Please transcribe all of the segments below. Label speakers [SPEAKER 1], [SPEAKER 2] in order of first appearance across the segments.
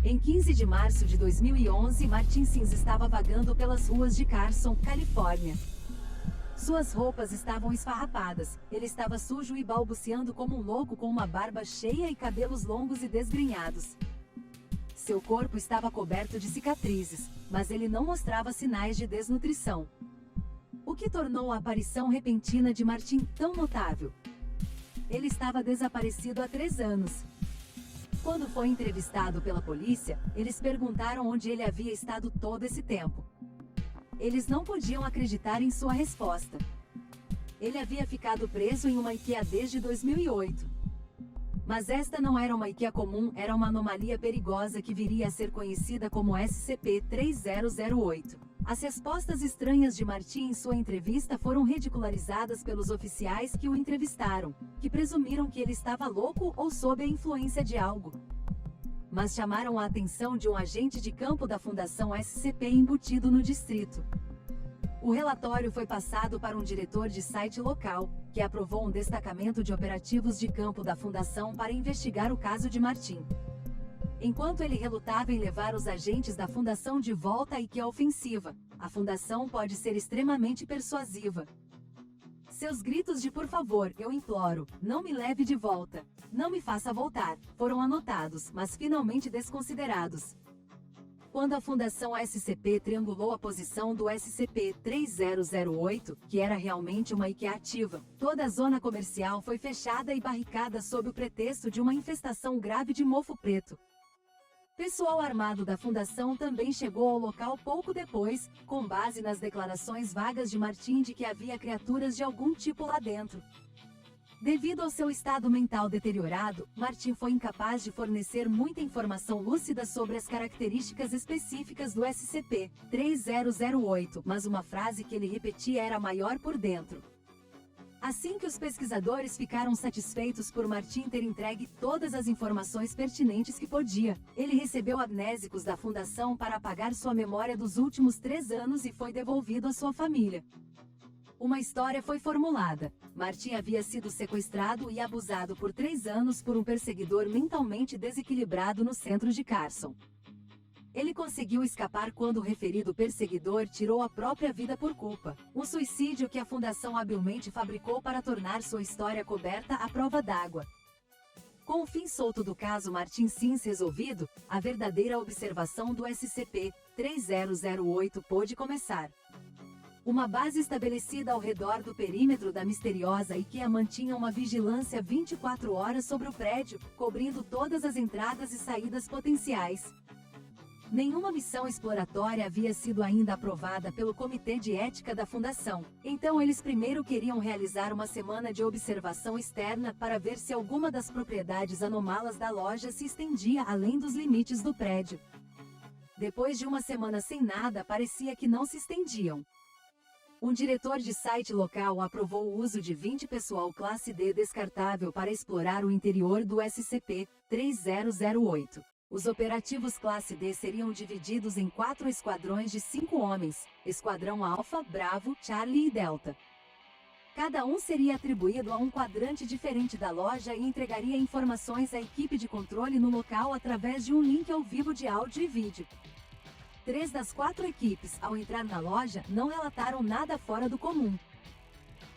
[SPEAKER 1] Em 15 de março de 2011, Martin Sims estava vagando pelas ruas de Carson, Califórnia. Suas roupas estavam esfarrapadas, ele estava sujo e balbuciando como um louco com uma barba cheia e cabelos longos e desgrenhados. Seu corpo estava coberto de cicatrizes, mas ele não mostrava sinais de desnutrição. O que tornou a aparição repentina de Martin tão notável? Ele estava desaparecido há 3 anos. Quando foi entrevistado pela polícia, eles perguntaram onde ele havia estado todo esse tempo. Eles não podiam acreditar em sua resposta. Ele havia ficado preso em uma IKEA desde 2008. Mas esta não era uma IKEA comum, era uma anomalia perigosa que viria a ser conhecida como SCP-3008. As respostas estranhas de Martin em sua entrevista foram ridicularizadas pelos oficiais que o entrevistaram, que presumiram que ele estava louco ou sob a influência de algo. Mas chamaram a atenção de um agente de campo da Fundação SCP embutido no distrito. O relatório foi passado para um diretor de site local, que aprovou um destacamento de operativos de campo da Fundação para investigar o caso de Martin. Enquanto ele relutava em levar os agentes da Fundação de volta à IKEA ofensiva, a Fundação pode ser extremamente persuasiva. Seus gritos de "por favor, eu imploro, não me leve de volta, não me faça voltar", foram anotados, mas finalmente desconsiderados. Quando a Fundação SCP triangulou a posição do SCP-3008, que era realmente uma IKEA ativa, toda a zona comercial foi fechada e barricada sob o pretexto de uma infestação grave de mofo preto. Pessoal armado da Fundação também chegou ao local pouco depois, com base nas declarações vagas de Martin de que havia criaturas de algum tipo lá dentro. Devido ao seu estado mental deteriorado, Martin foi incapaz de fornecer muita informação lúcida sobre as características específicas do SCP-3008, mas uma frase que ele repetia era "maior por dentro". Assim que os pesquisadores ficaram satisfeitos por Martin ter entregue todas as informações pertinentes que podia, ele recebeu amnésicos da Fundação para apagar sua memória dos últimos 3 anos e foi devolvido à sua família. Uma história foi formulada. Martin havia sido sequestrado e abusado por 3 anos por um perseguidor mentalmente desequilibrado no centro de Carson. Ele conseguiu escapar quando o referido perseguidor tirou a própria vida por culpa. Um suicídio que a Fundação habilmente fabricou para tornar sua história coberta à prova d'água. Com o fim solto do caso Martin Sims resolvido, a verdadeira observação do SCP-3008 pôde começar. Uma base estabelecida ao redor do perímetro da misteriosa IKEA mantinha uma vigilância 24 horas sobre o prédio, cobrindo todas as entradas e saídas potenciais. Nenhuma missão exploratória havia sido ainda aprovada pelo Comitê de Ética da Fundação, então eles primeiro queriam realizar uma semana de observação externa para ver se alguma das propriedades anômalas da loja se estendia além dos limites do prédio. Depois de uma semana sem nada, parecia que não se estendiam. Um diretor de site local aprovou o uso de 20 pessoal classe D descartável para explorar o interior do SCP-3008. Os operativos classe D seriam divididos em 4 esquadrões de 5 homens, Esquadrão Alpha, Bravo, Charlie e Delta. Cada um seria atribuído a um quadrante diferente da loja e entregaria informações à equipe de controle no local através de um link ao vivo de áudio e vídeo. 3 das 4 equipes, ao entrar na loja, não relataram nada fora do comum.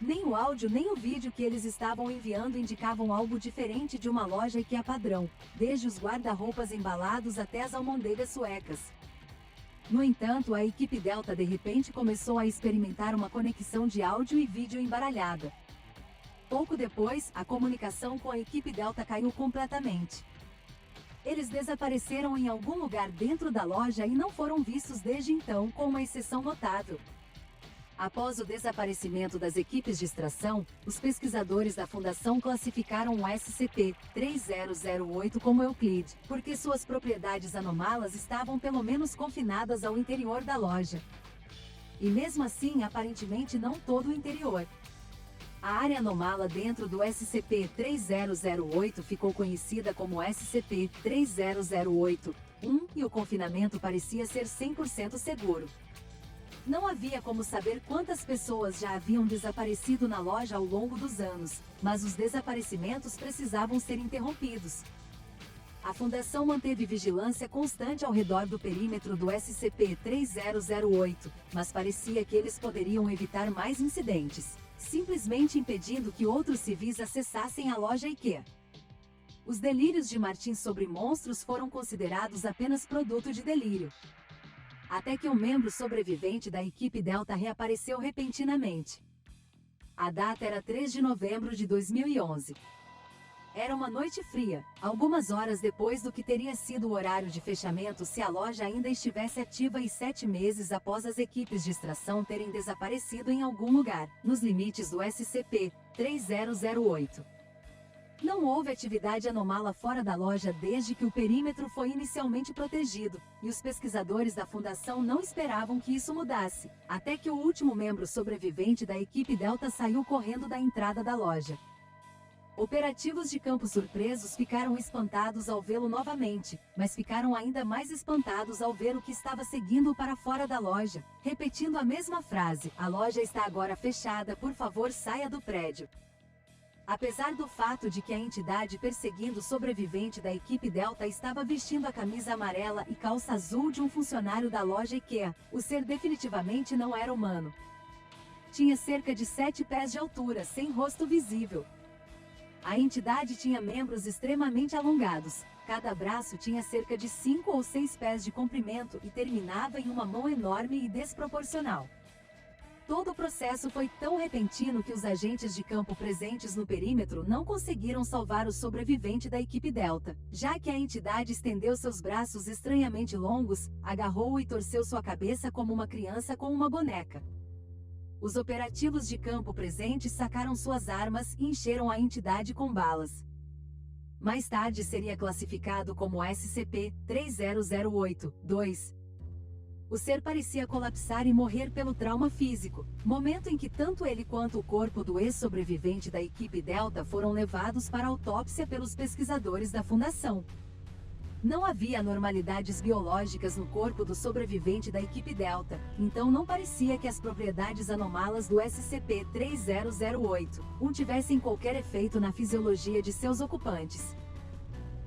[SPEAKER 1] Nem o áudio nem o vídeo que eles estavam enviando indicavam algo diferente de uma loja IKEA padrão, desde os guarda-roupas embalados até as almofadeiras suecas. No entanto, a equipe Delta de repente começou a experimentar uma conexão de áudio e vídeo embaralhada. Pouco depois, a comunicação com a equipe Delta caiu completamente. Eles desapareceram em algum lugar dentro da loja e não foram vistos desde então, com uma exceção notável. Após o desaparecimento das equipes de extração, os pesquisadores da Fundação classificaram o SCP-3008 como Euclid, porque suas propriedades anômalas estavam pelo menos confinadas ao interior da loja. E mesmo assim, aparentemente não todo o interior. A área anômala dentro do SCP-3008 ficou conhecida como SCP-3008-1 e o confinamento parecia ser 100% seguro. Não havia como saber quantas pessoas já haviam desaparecido na loja ao longo dos anos, mas os desaparecimentos precisavam ser interrompidos. A Fundação manteve vigilância constante ao redor do perímetro do SCP-3008, mas parecia que eles poderiam evitar mais incidentes, simplesmente impedindo que outros civis acessassem a loja IKEA. Os delírios de Martin sobre monstros foram considerados apenas produto de delírio. Até que um membro sobrevivente da equipe Delta reapareceu repentinamente. A data era 3 de novembro de 2011. Era uma noite fria, algumas horas depois do que teria sido o horário de fechamento se a loja ainda estivesse ativa e 7 meses após as equipes de extração terem desaparecido em algum lugar, nos limites do SCP-3008. Não houve atividade anômala fora da loja desde que o perímetro foi inicialmente protegido, e os pesquisadores da Fundação não esperavam que isso mudasse, até que o último membro sobrevivente da equipe Delta saiu correndo da entrada da loja. Operativos de campo surpresos ficaram espantados ao vê-lo novamente, mas ficaram ainda mais espantados ao ver o que estava seguindo para fora da loja, repetindo a mesma frase: "A loja está agora fechada, por favor saia do prédio." Apesar do fato de que a entidade perseguindo o sobrevivente da equipe Delta estava vestindo a camisa amarela e calça azul de um funcionário da loja IKEA, o ser definitivamente não era humano. Tinha cerca de 7 pés de altura, sem rosto visível. A entidade tinha membros extremamente alongados, cada braço tinha cerca de 5 ou 6 pés de comprimento e terminava em uma mão enorme e desproporcional. Todo o processo foi tão repentino que os agentes de campo presentes no perímetro não conseguiram salvar o sobrevivente da equipe Delta, já que a entidade estendeu seus braços estranhamente longos, agarrou-o e torceu sua cabeça como uma criança com uma boneca. Os operativos de campo presentes sacaram suas armas e encheram a entidade com balas. Mais tarde seria classificado como SCP-3008-2. O ser parecia colapsar e morrer pelo trauma físico, momento em que tanto ele quanto o corpo do ex-sobrevivente da equipe Delta foram levados para autópsia pelos pesquisadores da Fundação. Não havia anormalidades biológicas no corpo do sobrevivente da equipe Delta, então não parecia que as propriedades anômalas do SCP-3008 tivessem qualquer efeito na fisiologia de seus ocupantes.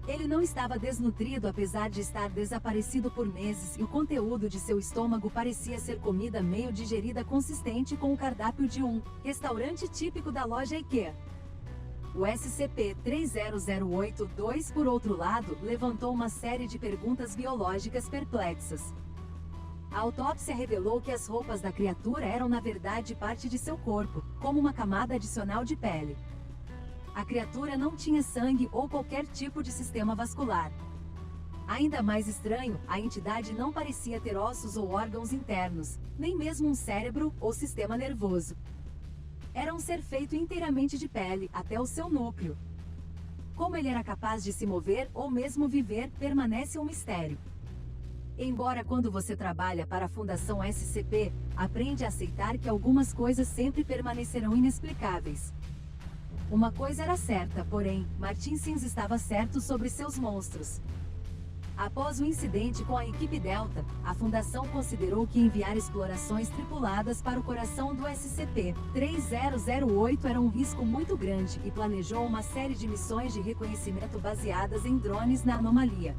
[SPEAKER 1] Ele não estava desnutrido apesar de estar desaparecido por meses e o conteúdo de seu estômago parecia ser comida meio digerida consistente com o cardápio de um restaurante típico da loja IKEA. O SCP-3008-2, por outro lado, levantou uma série de perguntas biológicas perplexas. A autópsia revelou que as roupas da criatura eram na verdade parte de seu corpo, como uma camada adicional de pele. A criatura não tinha sangue ou qualquer tipo de sistema vascular. Ainda mais estranho, a entidade não parecia ter ossos ou órgãos internos, nem mesmo um cérebro ou sistema nervoso. Era um ser feito inteiramente de pele, até o seu núcleo. Como ele era capaz de se mover ou mesmo viver, permanece um mistério. Embora quando você trabalha para a Fundação SCP, aprende a aceitar que algumas coisas sempre permanecerão inexplicáveis. Uma coisa era certa, porém, Martin Sims estava certo sobre seus monstros. Após o incidente com a equipe Delta, a Fundação considerou que enviar explorações tripuladas para o coração do SCP-3008 era um risco muito grande e planejou uma série de missões de reconhecimento baseadas em drones na anomalia.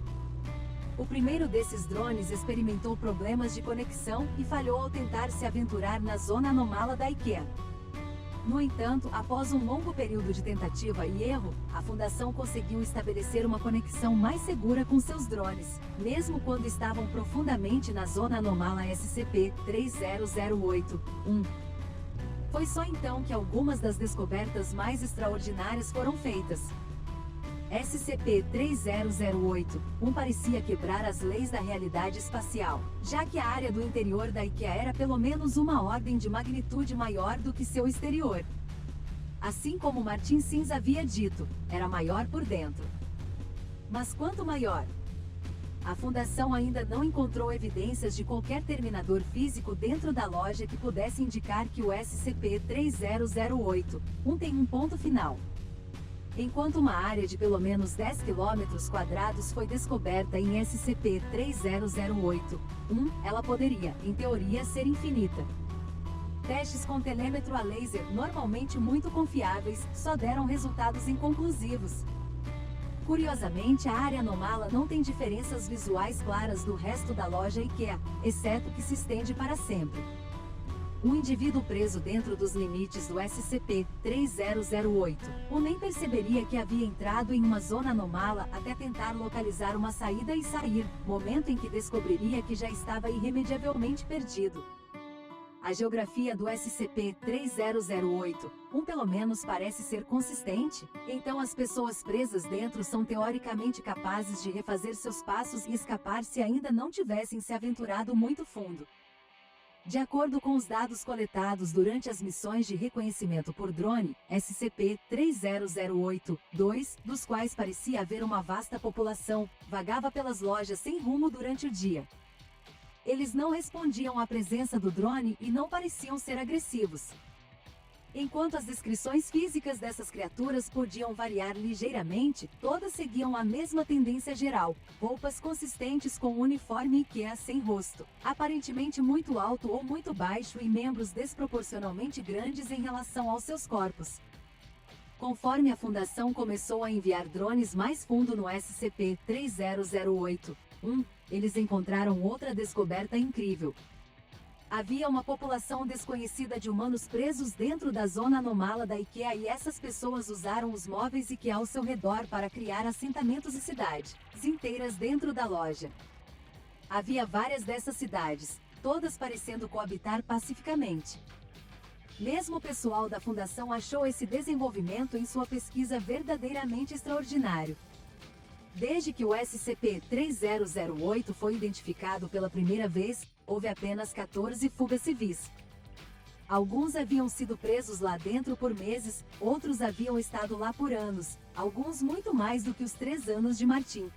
[SPEAKER 1] O primeiro desses drones experimentou problemas de conexão e falhou ao tentar se aventurar na zona anômala da IKEA. No entanto, após um longo período de tentativa e erro, a Fundação conseguiu estabelecer uma conexão mais segura com seus drones, mesmo quando estavam profundamente na zona anômala SCP-3008-1. Foi só então que algumas das descobertas mais extraordinárias foram feitas. SCP-3008-1 parecia quebrar as leis da realidade espacial, já que a área do interior da IKEA era pelo menos uma ordem de magnitude maior do que seu exterior. Assim como Martin Sims havia dito, era maior por dentro. Mas quanto maior? A Fundação ainda não encontrou evidências de qualquer terminador físico dentro da loja que pudesse indicar que o SCP-3008-1 tem um ponto final. Enquanto uma área de pelo menos 10 km² foi descoberta em SCP-3008-1, ela poderia, em teoria, ser infinita. Testes com telêmetro a laser, normalmente muito confiáveis, só deram resultados inconclusivos. Curiosamente, a área anômala não tem diferenças visuais claras do resto da loja IKEA, exceto que se estende para sempre. Um indivíduo preso dentro dos limites do SCP-3008, ou nem perceberia que havia entrado em uma zona anômala até tentar localizar uma saída e sair, momento em que descobriria que já estava irremediavelmente perdido. A geografia do SCP-3008, pelo menos parece ser consistente, então as pessoas presas dentro são teoricamente capazes de refazer seus passos e escapar se ainda não tivessem se aventurado muito fundo. De acordo com os dados coletados durante as missões de reconhecimento por drone, SCP-3008-2, dos quais parecia haver uma vasta população, vagava pelas lojas sem rumo durante o dia. Eles não respondiam à presença do drone e não pareciam ser agressivos. Enquanto as descrições físicas dessas criaturas podiam variar ligeiramente, todas seguiam a mesma tendência geral: roupas consistentes com uniforme IKEA sem rosto, aparentemente muito alto ou muito baixo e membros desproporcionalmente grandes em relação aos seus corpos. Conforme a Fundação começou a enviar drones mais fundo no SCP-3008, eles encontraram outra descoberta incrível. Havia uma população desconhecida de humanos presos dentro da zona anômala da IKEA e essas pessoas usaram os móveis IKEA ao seu redor para criar assentamentos e cidades inteiras dentro da loja. Havia várias dessas cidades, todas parecendo coabitar pacificamente. Mesmo o pessoal da Fundação achou esse desenvolvimento em sua pesquisa verdadeiramente extraordinário. Desde que o SCP-3008 foi identificado pela primeira vez, houve apenas 14 fugas civis. Alguns haviam sido presos lá dentro por meses, outros haviam estado lá por anos, alguns muito mais do que os 3 anos de Martin.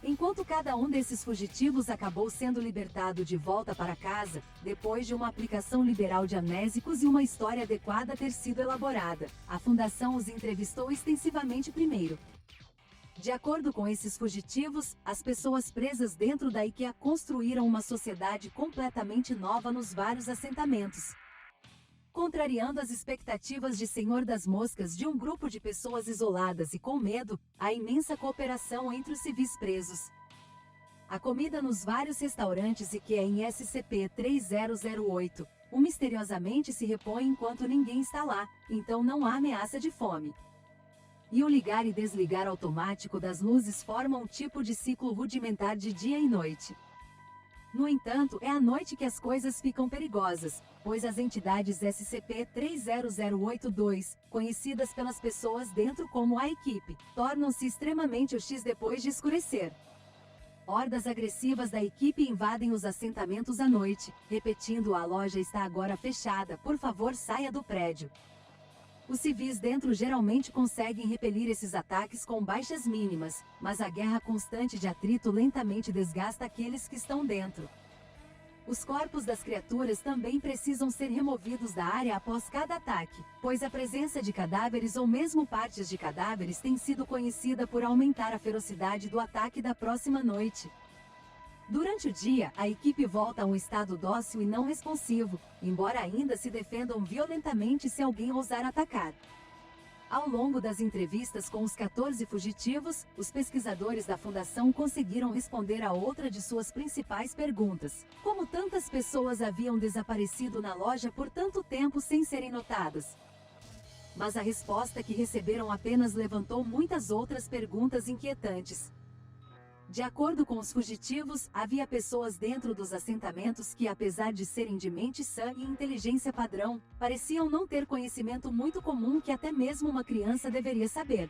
[SPEAKER 1] Enquanto cada um desses fugitivos acabou sendo libertado de volta para casa, depois de uma aplicação liberal de amnésicos e uma história adequada ter sido elaborada, a Fundação os entrevistou extensivamente primeiro. De acordo com esses fugitivos, as pessoas presas dentro da IKEA construíram uma sociedade completamente nova nos vários assentamentos. Contrariando as expectativas de Senhor das Moscas de um grupo de pessoas isoladas e com medo, a imensa cooperação entre os civis presos. A comida nos vários restaurantes IKEA em SCP-3008, misteriosamente se repõe enquanto ninguém está lá, então não há ameaça de fome. E o ligar e desligar automático das luzes forma um tipo de ciclo rudimentar de dia e noite. No entanto, é à noite que as coisas ficam perigosas, pois as entidades SCP-3008-2, conhecidas pelas pessoas dentro como a equipe, tornam-se extremamente hostis depois de escurecer. Hordas agressivas da equipe invadem os assentamentos à noite, repetindo: "A loja está agora fechada, por favor saia do prédio." Os civis dentro geralmente conseguem repelir esses ataques com baixas mínimas, mas a guerra constante de atrito lentamente desgasta aqueles que estão dentro. Os corpos das criaturas também precisam ser removidos da área após cada ataque, pois a presença de cadáveres ou mesmo partes de cadáveres tem sido conhecida por aumentar a ferocidade do ataque da próxima noite. Durante o dia, a equipe volta a um estado dócil e não responsivo, embora ainda se defendam violentamente se alguém ousar atacar. Ao longo das entrevistas com os 14 fugitivos, os pesquisadores da Fundação conseguiram responder a outra de suas principais perguntas: como tantas pessoas haviam desaparecido na loja por tanto tempo sem serem notadas? Mas a resposta que receberam apenas levantou muitas outras perguntas inquietantes. De acordo com os fugitivos, havia pessoas dentro dos assentamentos que, apesar de serem de mente sã e inteligência padrão, pareciam não ter conhecimento muito comum que até mesmo uma criança deveria saber.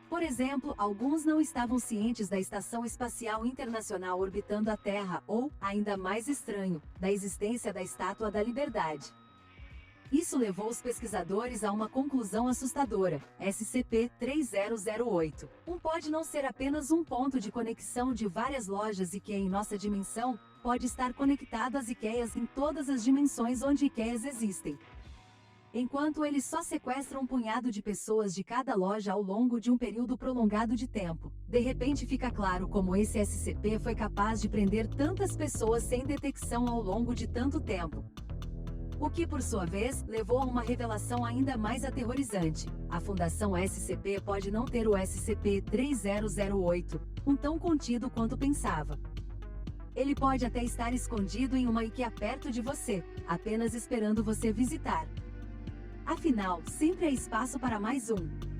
[SPEAKER 1] Por exemplo, alguns não estavam cientes da Estação Espacial Internacional orbitando a Terra ou, ainda mais estranho, da existência da Estátua da Liberdade. Isso levou os pesquisadores a uma conclusão assustadora: SCP-3008 pode não ser apenas um ponto de conexão de várias lojas IKEA em nossa dimensão, pode estar conectado às IKEAs em todas as dimensões onde IKEAs existem. Enquanto eles só sequestram um punhado de pessoas de cada loja ao longo de um período prolongado de tempo, de repente fica claro como esse SCP foi capaz de prender tantas pessoas sem detecção ao longo de tanto tempo. O que, por sua vez, levou a uma revelação ainda mais aterrorizante. A Fundação SCP pode não ter o SCP-3008, um tão contido quanto pensava. Ele pode até estar escondido em uma IKEA perto de você, apenas esperando você visitar. Afinal, sempre há espaço para mais um.